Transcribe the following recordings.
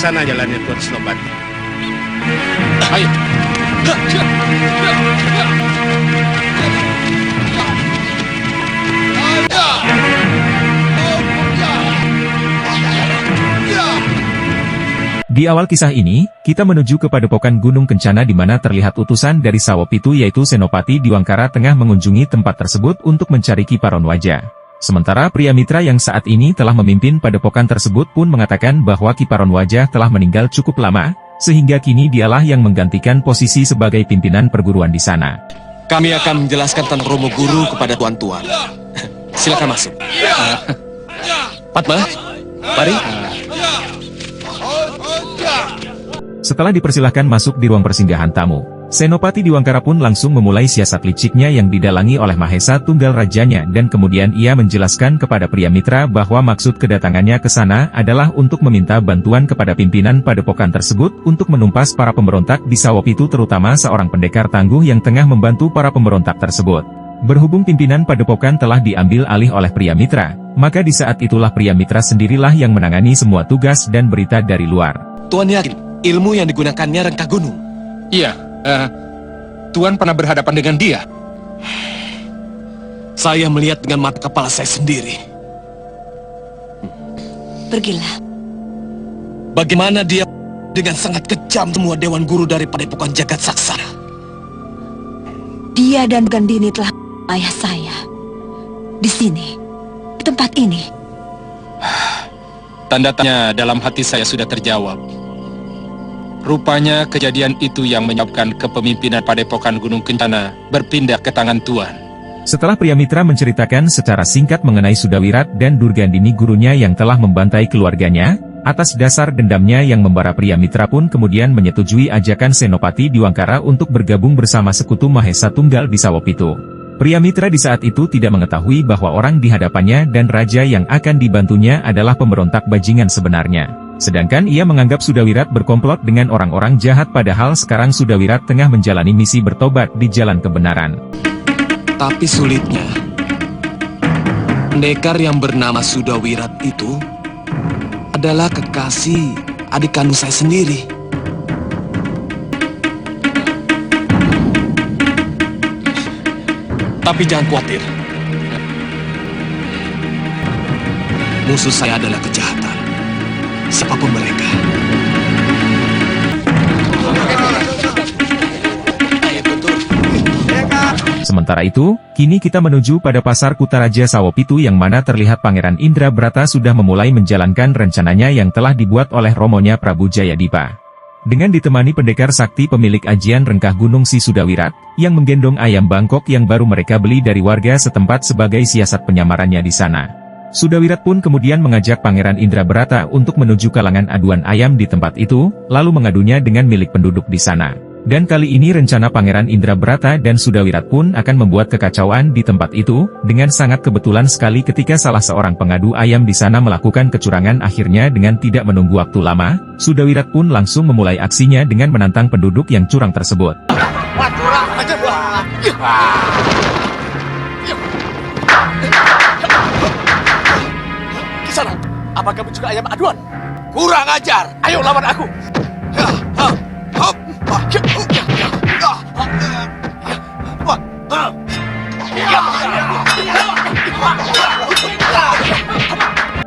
Kesana jalannya Tuan Senopati. Ayo. Di awal kisah ini, kita menuju ke padepokan Gunung Kencana di mana terlihat utusan dari Sawopitu yaitu Senopati Diwangkara tengah mengunjungi tempat tersebut untuk mencari Kiparon Wajah. Sementara pria mitra yang saat ini telah memimpin padepokan tersebut pun mengatakan bahwa Kiparon Wajah telah meninggal cukup lama, sehingga kini dialah yang menggantikan posisi sebagai pimpinan perguruan di sana. Kami akan menjelaskan tentang Romo Guru kepada tuan-tuan. Silakan masuk. Padma, mari. Setelah dipersilahkan masuk di ruang persinggahan tamu, Senopati Diwangkara pun langsung memulai siasat liciknya yang didalangi oleh Mahesa Tunggal Rajanya dan kemudian ia menjelaskan kepada pria mitra bahwa maksud kedatangannya ke sana adalah untuk meminta bantuan kepada pimpinan padepokan tersebut untuk menumpas para pemberontak di Sawopitu terutama seorang pendekar tangguh yang tengah membantu para pemberontak tersebut. Berhubung pimpinan padepokan telah diambil alih oleh pria mitra, maka di saat itulah pria mitra sendirilah yang menangani semua tugas dan berita dari luar. Tuan yakin ilmu yang digunakannya rengkah gunung? Iya, Tuan pernah berhadapan dengan dia? Saya melihat dengan mata kepala saya sendiri. Pergilah. Bagaimana dia dengan sangat kejam semua dewan guru dari padepokan Jagat Saksara. Dia dan Gandini telah ayah saya. Di sini, di tempat ini. Tanda tanya dalam hati saya sudah terjawab. Rupanya kejadian itu yang menyebabkan kepemimpinan padepokan Gunung Kencana berpindah ke tangan Tuan. Setelah pria mitra menceritakan secara singkat mengenai Sudawirat dan Durgandini gurunya yang telah membantai keluarganya, atas dasar dendamnya yang membara pria mitra pun kemudian menyetujui ajakan Senopati Diwangkara untuk bergabung bersama sekutu Mahesa Tunggal di Sawopitu. Pria mitra di saat itu tidak mengetahui bahwa orang di hadapannya dan raja yang akan dibantunya adalah pemberontak bajingan sebenarnya. Sedangkan ia menganggap Sudawirat berkomplot dengan orang-orang jahat padahal sekarang Sudawirat tengah menjalani misi bertobat di jalan kebenaran. Tapi sulitnya, pendekar yang bernama Sudawirat itu adalah kekasih adik kandung saya sendiri. Tapi jangan khawatir. Musuh saya adalah kejahatan. Siapapun mereka. Sementara itu, kini kita menuju pada pasar Kutaraja Sawopitu yang mana terlihat Pangeran Indrabrata sudah memulai menjalankan rencananya yang telah dibuat oleh romonya Prabu Jayadipa. Dengan ditemani pendekar sakti pemilik ajian rengkah gunung si Sudawirat, yang menggendong ayam Bangkok yang baru mereka beli dari warga setempat sebagai siasat penyamarannya di sana. Sudawirat pun kemudian mengajak Pangeran Indrabrata untuk menuju kalangan aduan ayam di tempat itu, lalu mengadunya dengan milik penduduk di sana. Dan kali ini rencana Pangeran Indrabrata dan Sudawirat pun akan membuat kekacauan di tempat itu, dengan sangat kebetulan sekali ketika salah seorang pengadu ayam di sana melakukan kecurangan akhirnya dengan tidak menunggu waktu lama, Sudawirat pun langsung memulai aksinya dengan menantang penduduk yang curang tersebut. Kisana, apa kamu juga ayam aduan? Kurang ajar, ayo lawan aku.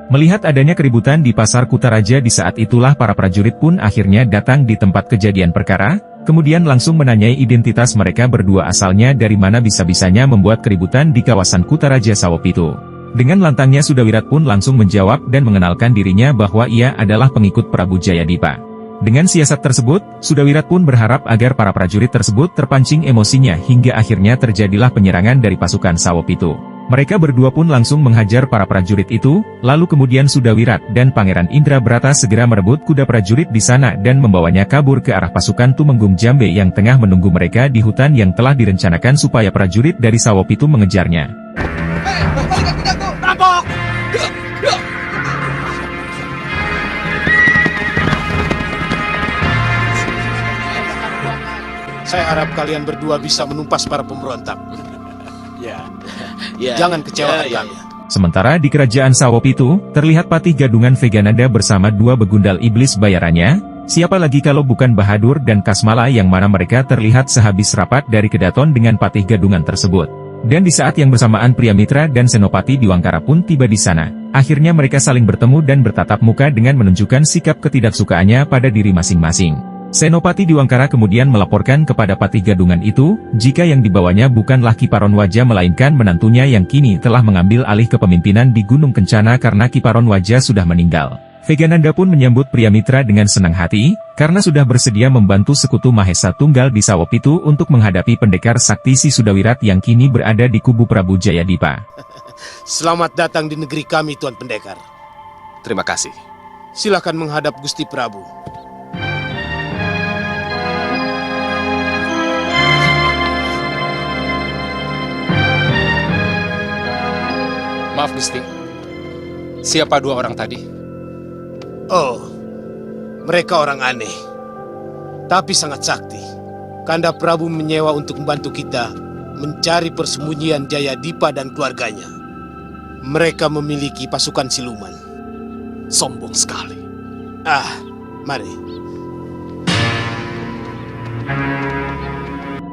Melihat adanya keributan di pasar Kutaraja di saat itulah para prajurit pun akhirnya datang di tempat kejadian perkara, kemudian langsung menanyai identitas mereka berdua asalnya dari mana bisa-bisanya membuat keributan di kawasan Kutaraja Sawopitu. Dengan lantangnya Sudawirat pun langsung menjawab dan mengenalkan dirinya bahwa ia adalah pengikut Prabu Jayadipa. Dengan siasat tersebut, Sudawirat pun berharap agar para prajurit tersebut terpancing emosinya hingga akhirnya terjadilah penyerangan dari pasukan Sawopitu. Mereka berdua pun langsung menghajar para prajurit itu, lalu kemudian Sudawirat dan Pangeran Indrabrata segera merebut kuda prajurit di sana dan membawanya kabur ke arah pasukan Tumenggung Jambe yang tengah menunggu mereka di hutan yang telah direncanakan supaya prajurit dari Sawopitu mengejarnya. Rampok! Saya harap kalian berdua bisa menumpas para pemberontak. Jangan kecewakan kami. Sementara di kerajaan Sawopitu, terlihat Patih Gadungan Vegananda bersama dua begundal iblis bayarannya, siapa lagi kalau bukan Bahadur dan Kasmala yang mana mereka terlihat sehabis rapat dari Kedaton dengan Patih Gadungan tersebut. Dan di saat yang bersamaan Priamitra dan Senopati Diwangkara pun tiba di sana. Akhirnya mereka saling bertemu dan bertatap muka dengan menunjukkan sikap ketidaksukaannya pada diri masing-masing. Senopati Diwangkara kemudian melaporkan kepada Patih Gadungan itu, jika yang dibawanya bukanlah Kiparon Waja melainkan menantunya yang kini telah mengambil alih kepemimpinan di Gunung Kencana karena Kiparon Waja sudah meninggal. Vegananda pun menyambut Priamitra dengan senang hati, karena sudah bersedia membantu sekutu Mahesa Tunggal di Sawopitu untuk menghadapi pendekar sakti si Sudawirat yang kini berada di kubu Prabu Jayadipa. Selamat datang di negeri kami, Tuan Pendekar. Terima kasih. Silakan menghadap Gusti Prabu. Maaf Gusti, siapa dua orang tadi? Oh, mereka orang aneh, tapi sangat sakti. Kanda Prabu menyewa untuk membantu kita mencari persembunyian Jayadipa dan keluarganya. Mereka memiliki pasukan siluman. Sombong sekali. Mari.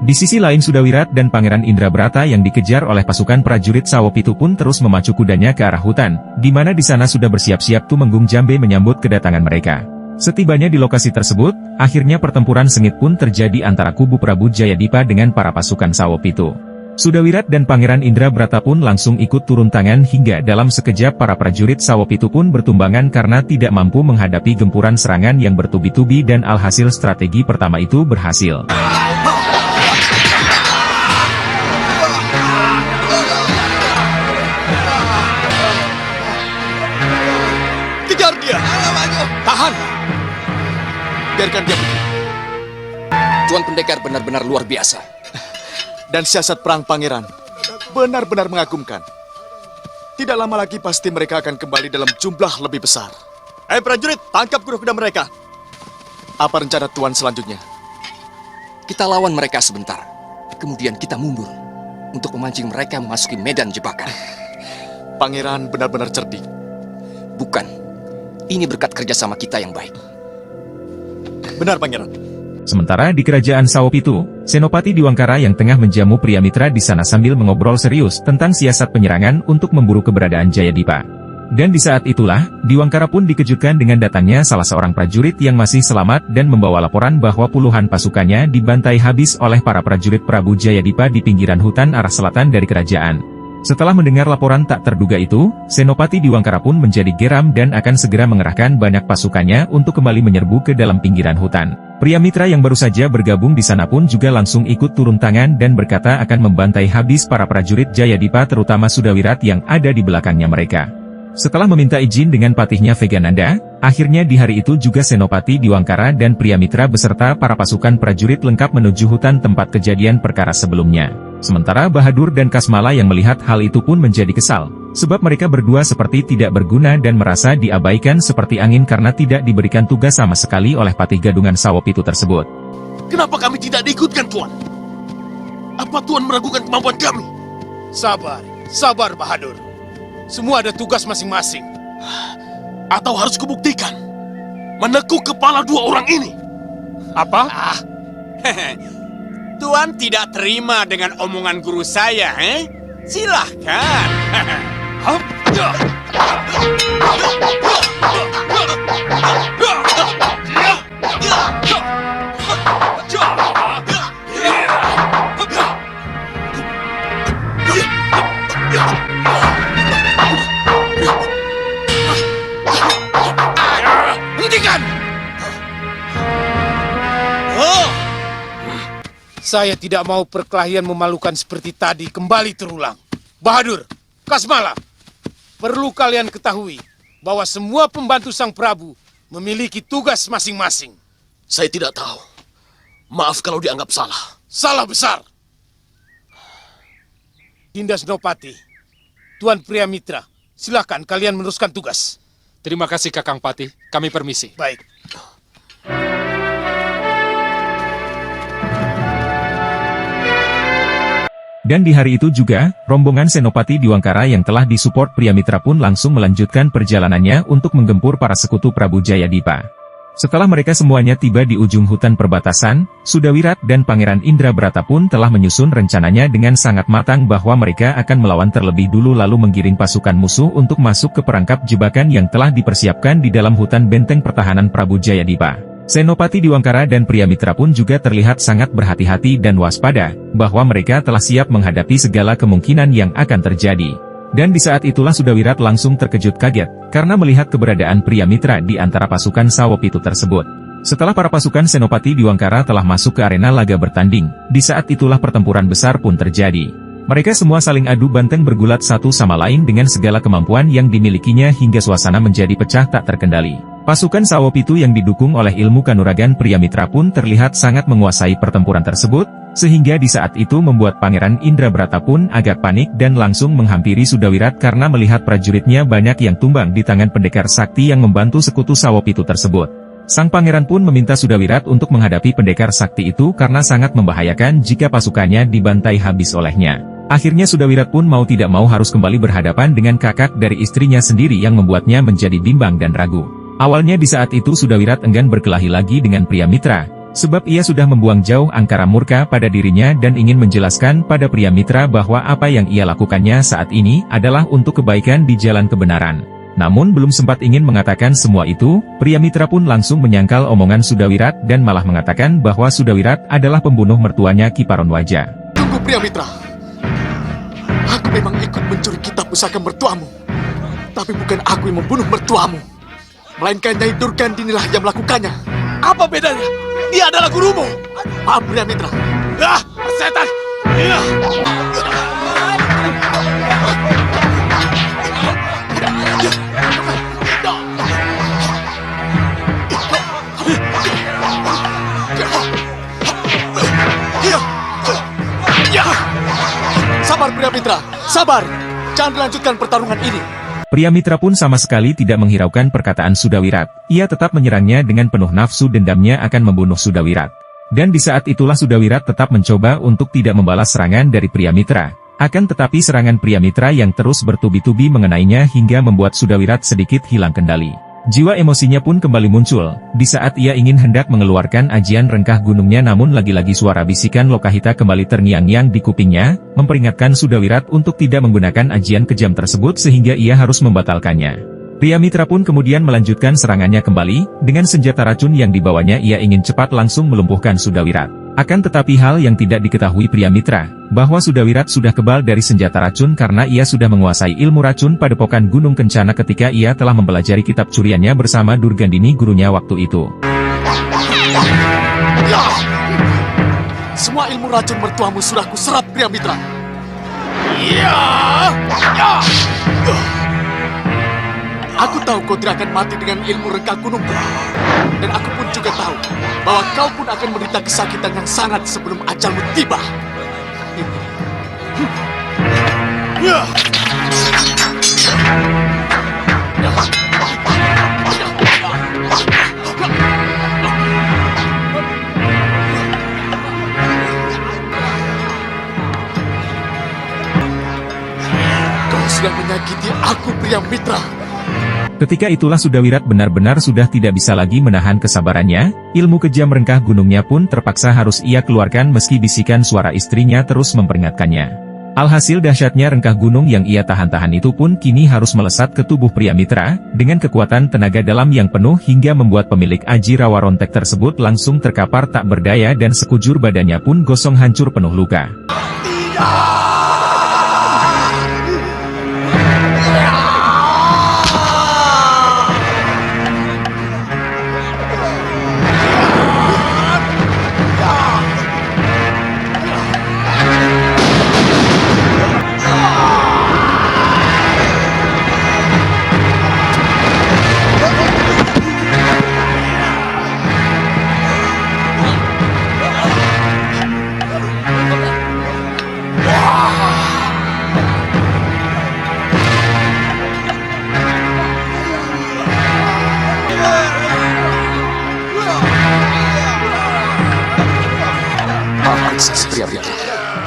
Di sisi lain Sudawirat dan Pangeran Indrabrata yang dikejar oleh pasukan prajurit Sawopitu pun terus memacu kudanya ke arah hutan, di mana di sana sudah bersiap-siap Tumenggung Jambe menyambut kedatangan mereka. Setibanya di lokasi tersebut, akhirnya pertempuran sengit pun terjadi antara kubu Prabu Jayadipa dengan para pasukan Sawopitu. Sudawirat dan Pangeran Indrabrata pun langsung ikut turun tangan hingga dalam sekejap para prajurit Sawopitu pun bertumbangan karena tidak mampu menghadapi gempuran serangan yang bertubi-tubi dan alhasil strategi pertama itu berhasil. Kejar dia! Tahan! Biarkan dia pergi. Tuan Pendekar benar-benar luar biasa. Dan siasat perang pangeran benar-benar mengagumkan. Tidak lama lagi pasti mereka akan kembali dalam jumlah lebih besar. Prajurit, tangkap kuda-kuda mereka. Apa rencana Tuan selanjutnya? Kita lawan mereka sebentar, kemudian kita mundur untuk memancing mereka memasuki medan jebakan. Pangeran benar-benar cerdik. Bukan, ini berkat kerjasama kita yang baik. Benar, Pangeran. Sementara di kerajaan Sawopitu, Senopati Diwangkara yang tengah menjamu Priamitra di sana sambil mengobrol serius tentang siasat penyerangan untuk memburu keberadaan Jayadipa. Dan di saat itulah, Diwangkara pun dikejutkan dengan datangnya salah seorang prajurit yang masih selamat dan membawa laporan bahwa puluhan pasukannya dibantai habis oleh para prajurit Prabu Jayadipa di pinggiran hutan arah selatan dari kerajaan. Setelah mendengar laporan tak terduga itu, Senopati Diwangkara pun menjadi geram dan akan segera mengerahkan banyak pasukannya untuk kembali menyerbu ke dalam pinggiran hutan. Priamitra yang baru saja bergabung di sana pun juga langsung ikut turun tangan dan berkata akan membantai habis para prajurit Jayadipa terutama Sudawirat yang ada di belakangnya mereka. Setelah meminta izin dengan patihnya Vegananda, akhirnya di hari itu juga Senopati Diwangkara dan Priamitra beserta para pasukan prajurit lengkap menuju hutan tempat kejadian perkara sebelumnya. Sementara Bahadur dan Kasmala yang melihat hal itu pun menjadi kesal, sebab mereka berdua seperti tidak berguna dan merasa diabaikan seperti angin karena tidak diberikan tugas sama sekali oleh Patih Gadungan Sawopitu tersebut. Kenapa kami tidak diikutkan, Tuan? Apa Tuan meragukan kemampuan kami? Sabar Bahadur. Semua ada tugas masing-masing. Atau harus kubuktikan menekuk kepala dua orang ini? Apa? Tuan tidak terima dengan omongan guru saya, Silahkan. Hentikan! Saya tidak mau perkelahian memalukan seperti tadi kembali terulang. Bahadur, Kasmala, perlu kalian ketahui bahwa semua pembantu Sang Prabu memiliki tugas masing-masing. Saya tidak tahu. Maaf kalau dianggap salah. Salah besar. Dinda Senopati, Tuan Priamitra, silakan kalian meneruskan tugas. Terima kasih Kakang Patih, kami permisi. Baik. Dan di hari itu juga, rombongan Senopati Diwangkara yang telah disupport Priamitra pun langsung melanjutkan perjalanannya untuk menggempur para sekutu Prabu Jayadipa. Setelah mereka semuanya tiba di ujung hutan perbatasan, Sudawirat dan Pangeran Indrabrata pun telah menyusun rencananya dengan sangat matang bahwa mereka akan melawan terlebih dulu lalu menggiring pasukan musuh untuk masuk ke perangkap jebakan yang telah dipersiapkan di dalam hutan benteng pertahanan Prabu Jayadipa. Senopati Diwangkara dan Priamitra pun juga terlihat sangat berhati-hati dan waspada, bahwa mereka telah siap menghadapi segala kemungkinan yang akan terjadi. Dan di saat itulah Sudawirat langsung terkejut kaget, karena melihat keberadaan Priamitra di antara pasukan Sawopitu tersebut. Setelah para pasukan Senopati Diwangkara telah masuk ke arena laga bertanding, di saat itulah pertempuran besar pun terjadi. Mereka semua saling adu banteng bergulat satu sama lain dengan segala kemampuan yang dimilikinya hingga suasana menjadi pecah tak terkendali. Pasukan Sawopitu yang didukung oleh ilmu kanuragan Priamitra pun terlihat sangat menguasai pertempuran tersebut, sehingga di saat itu membuat Pangeran Indrabrata pun agak panik dan langsung menghampiri Sudawirat karena melihat prajuritnya banyak yang tumbang di tangan pendekar sakti yang membantu sekutu Sawopitu tersebut. Sang pangeran pun meminta Sudawirat untuk menghadapi pendekar sakti itu karena sangat membahayakan jika pasukannya dibantai habis olehnya. Akhirnya Sudawirat pun mau tidak mau harus kembali berhadapan dengan kakak dari istrinya sendiri yang membuatnya menjadi bimbang dan ragu. Awalnya di saat itu Sudawirat enggan berkelahi lagi dengan Priamitra, sebab ia sudah membuang jauh angkara murka pada dirinya dan ingin menjelaskan pada Priamitra bahwa apa yang ia lakukannya saat ini adalah untuk kebaikan di jalan kebenaran. Namun belum sempat ingin mengatakan semua itu, Priamitra pun langsung menyangkal omongan Sudawirat dan malah mengatakan bahwa Sudawirat adalah pembunuh mertuanya Ki Paronwaja. Tunggu Priamitra. Aku memang ikut mencuri kitab pusaka mertuamu. Tapi bukan aku yang membunuh mertuamu. Melainkan Nyai Durgandinilah yang melakukannya. Apa bedanya? Dia adalah gurumu. Maaf Priamitra. Ah, setan! Iya. Sabar Priamitra, sabar. Jangan dilanjutkan pertarungan ini. Priamitra pun sama sekali tidak menghiraukan perkataan Sudawirat. Ia tetap menyerangnya dengan penuh nafsu dendamnya akan membunuh Sudawirat. Dan di saat itulah Sudawirat tetap mencoba untuk tidak membalas serangan dari Priamitra. Akan tetapi serangan Priamitra yang terus bertubi-tubi mengenainya hingga membuat Sudawirat sedikit hilang kendali. Jiwa emosinya pun kembali muncul, di saat ia ingin hendak mengeluarkan ajian rengkah gunungnya namun lagi-lagi suara bisikan Lokahita kembali terngiang-ngiang di kupingnya, memperingatkan Sudawirat untuk tidak menggunakan ajian kejam tersebut sehingga ia harus membatalkannya. Priamitra pun kemudian melanjutkan serangannya kembali, dengan senjata racun yang dibawanya ia ingin cepat langsung melumpuhkan Sudawirat. Akan tetapi hal yang tidak diketahui Priamitra, bahwa Sudawirat sudah kebal dari senjata racun karena ia sudah menguasai ilmu racun padepokan Gunung Kencana ketika ia telah mempelajari kitab curiannya bersama Durgandini gurunya waktu itu. Ya! Semua ilmu racun mertuamu sudah kuserap Priamitra. Ya! Ya! Aku tahu kau tidak akan mati dengan ilmu rengkah gunungmu. Dan aku pun juga tahu bahwa kau pun akan menderita kesakitan yang sangat sebelum ajalmu tiba. Ya! Kau sudah menyakiti aku, Priamitra. Ketika itulah Sudawirat benar-benar sudah tidak bisa lagi menahan kesabarannya, ilmu kejam rengkah gunungnya pun terpaksa harus ia keluarkan meski bisikan suara istrinya terus memperingatkannya. Alhasil dahsyatnya rengkah gunung yang ia tahan-tahan itu pun kini harus melesat ke tubuh Priamitra, dengan kekuatan tenaga dalam yang penuh hingga membuat pemilik Aji Rawa Rontek tersebut langsung terkapar tak berdaya dan sekujur badannya pun gosong hancur penuh luka. pria itu.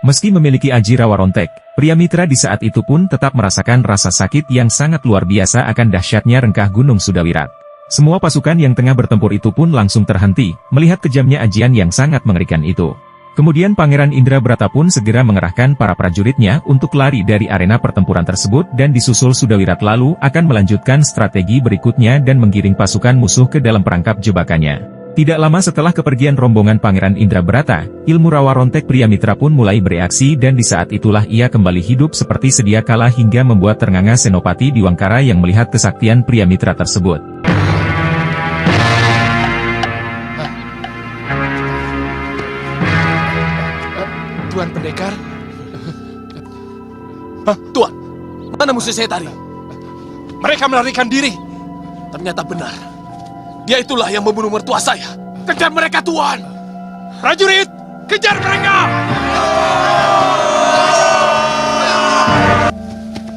Meski memiliki aji rawa rontek, pria mitra di saat itu pun tetap merasakan rasa sakit yang sangat luar biasa akan dahsyatnya rengkah Gunung Sudawirat. Semua pasukan yang tengah bertempur itu pun langsung terhenti, melihat kejamnya ajian yang sangat mengerikan itu. Kemudian Pangeran Indrabrata pun segera mengerahkan para prajuritnya untuk lari dari arena pertempuran tersebut dan disusul Sudawirat lalu akan melanjutkan strategi berikutnya dan menggiring pasukan musuh ke dalam perangkap jebakannya. Tidak lama setelah kepergian rombongan Pangeran Indrabrata, ilmu rawa rontek pria mitra pun mulai bereaksi dan di saat itulah ia kembali hidup seperti sedia kala hingga membuat ternganga Senopati Diwangkara yang melihat kesaktian pria mitra tersebut. Tuan Pendekar. Tuan, mana musuh saya tadi? Mereka melarikan diri. Ternyata benar. Dia itulah yang membunuh mertua saya. Kejar mereka, Tuan. Prajurit, kejar mereka.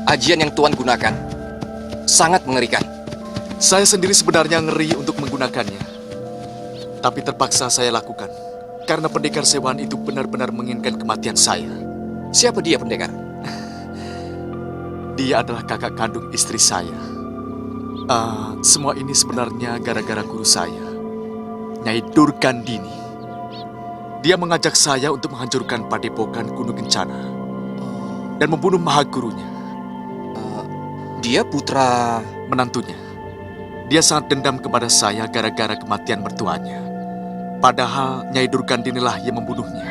Ajian yang Tuan gunakan sangat mengerikan. Saya sendiri sebenarnya ngeri untuk menggunakannya. Tapi terpaksa saya lakukan. Karena pendekar sewaan itu benar-benar menginginkan kematian saya. Siapa dia, Pendekar? Dia adalah kakak kandung istri saya. Semua ini sebenarnya gara-gara guru saya, Nyai Durgandini. Dia mengajak saya untuk menghancurkan padepokan Gunung Kencana dan membunuh mahagurunya. Dia putra menantunya. Dia sangat dendam kepada saya gara-gara kematian mertuanya. Padahal Nyai Durgandini lah yang membunuhnya.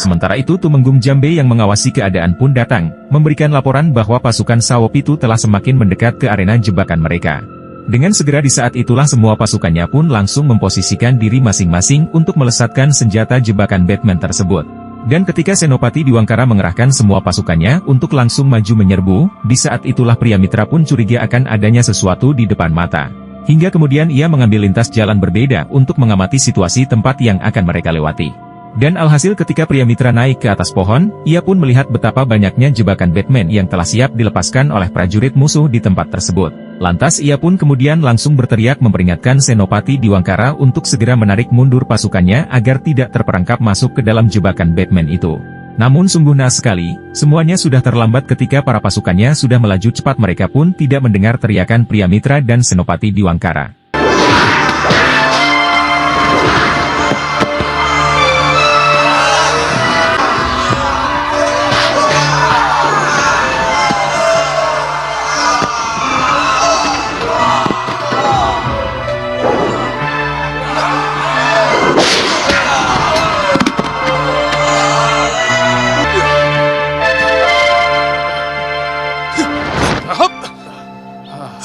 Sementara itu Tumenggung Jambe yang mengawasi keadaan pun datang, memberikan laporan bahwa pasukan Sawopitu telah semakin mendekat ke arena jebakan mereka. Dengan segera di saat itulah semua pasukannya pun langsung memposisikan diri masing-masing untuk melesatkan senjata jebakan Batman tersebut. Dan ketika Senopati Diwangkara mengerahkan semua pasukannya untuk langsung maju menyerbu, di saat itulah pria mitra pun curiga akan adanya sesuatu di depan mata. Hingga kemudian ia mengambil lintas jalan berbeda untuk mengamati situasi tempat yang akan mereka lewati. Dan alhasil ketika pria mitra naik ke atas pohon, ia pun melihat betapa banyaknya jebakan Batman yang telah siap dilepaskan oleh prajurit musuh di tempat tersebut. Lantas ia pun kemudian langsung berteriak memperingatkan Senopati Diwangkara untuk segera menarik mundur pasukannya agar tidak terperangkap masuk ke dalam jebakan Batman itu. Namun sungguh naas sekali, semuanya sudah terlambat ketika para pasukannya sudah melaju cepat, mereka pun tidak mendengar teriakan pria mitra dan Senopati Diwangkara.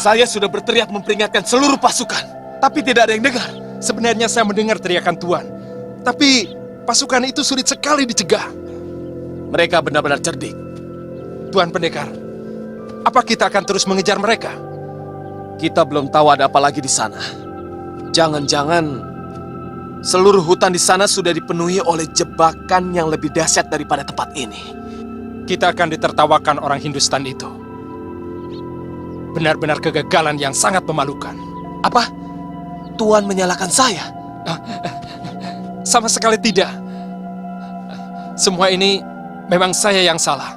Saya sudah berteriak memperingatkan seluruh pasukan, tapi tidak ada yang dengar. Sebenarnya saya mendengar teriakan Tuan, tapi pasukan itu sulit sekali dicegah. Mereka benar-benar cerdik. Tuan Pendekar, apa kita akan terus mengejar mereka? Kita belum tahu ada apa lagi di sana. Jangan-jangan seluruh hutan di sana sudah dipenuhi oleh jebakan yang lebih dahsyat daripada tempat ini. Kita akan ditertawakan orang Hindustan itu. Benar-benar kegagalan yang sangat memalukan. Apa? Tuan menyalahkan saya? Sama sekali tidak. Semua ini memang saya yang salah.